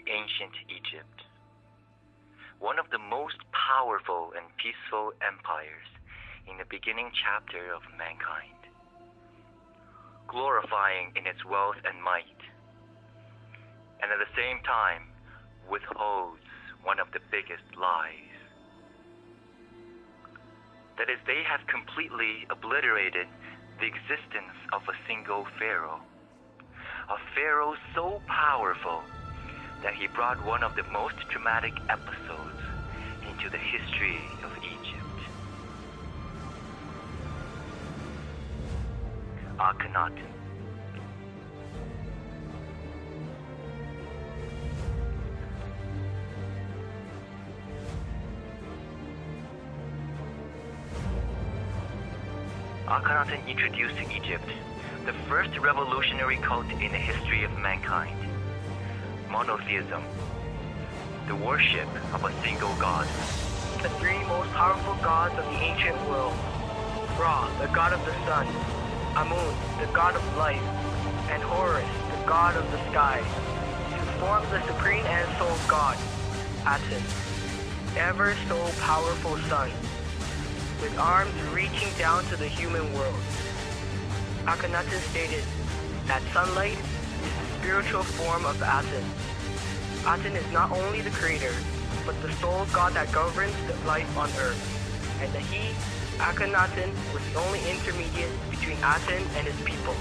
ancient Egypt, one of the most powerful and peaceful empires in the beginning chapter of mankind, glorifying in its wealth and might, and at the same time withholds one of the biggest lies. That is, they have completely obliterated the existence of a single pharaoh. A pharaoh so powerful that he brought one of the most dramatic episodes into the history of Egypt. Akhenaten. Akhenaten introduced to Egypt the first revolutionary cult in the history of mankind: monotheism, the worship of a single god. The three most powerful gods of the ancient world: Ra, the god of the sun; Amun, the god of light; and Horus, the god of the sky, to form the supreme and sole god, Aten, ever so powerful sun, with arms reaching down to the human world. Akhenaten stated that sunlight is the spiritual form of Aten. Aten is not only the creator, but the sole god that governs the life on earth, and that he, Akhenaten, was the only intermediate between Aten and his people.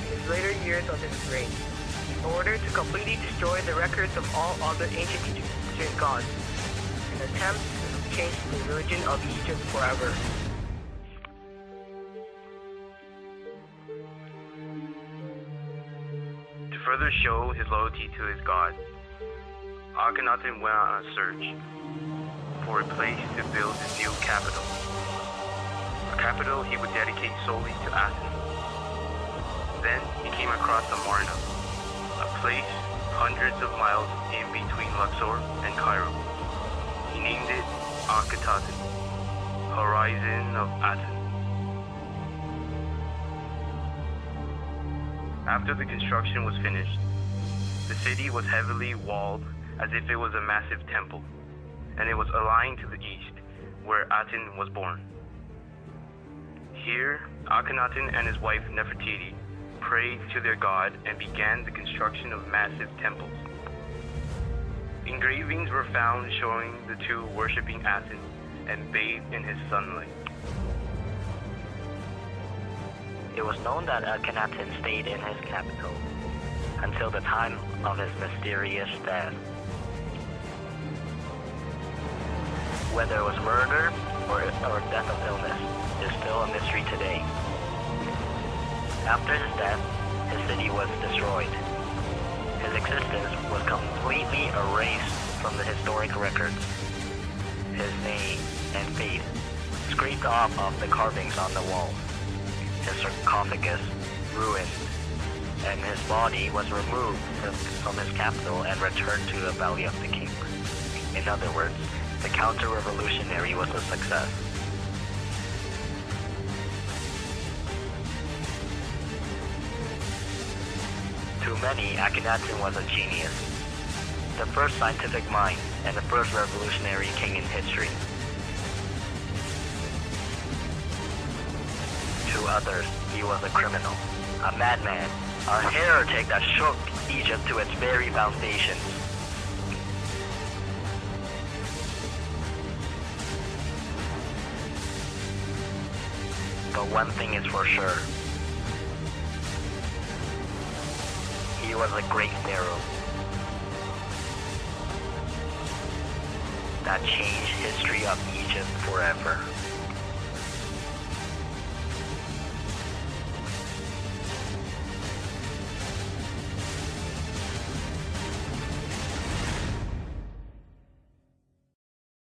In his later years of his reign, in order to completely destroy the records of all other ancient Egyptian gods, an attempt to change the religion of Egypt forever. To further show his loyalty to his god, Akhenaten went on a search for a place to build his new capital. A capital he would dedicate solely to Aten. Then he came across Amarna, a place hundreds of miles in between Luxor and Cairo. He named it Akhenaten, Horizon of Aten. After the construction was finished, the city was heavily walled as if it was a massive temple, and it was aligned to the east, where Aten was born. Here, Akhenaten and his wife Nefertiti prayed to their god and began the construction of massive temples. Engravings were found showing the two worshipping Aten and bathed in his sunlight. It was known that Akhenaten stayed in his capital until the time of his mysterious death. Whether it was murder or death of illness is still a mystery today. After his death, his city was destroyed. His existence was completely erased from the historic records. His name and fate scraped off of the carvings on the walls. His sarcophagus ruined, and his body was removed from his capital and returned to the Valley of the Kings. In other words, the counter-revolutionary was a success. To many, Akhenaten was a genius, the first scientific mind and the first revolutionary king in history. To others, he was a criminal, a madman, a heretic that shook Egypt to its very foundations. But one thing is for sure. He was a great pharaoh that changed history of Egypt forever.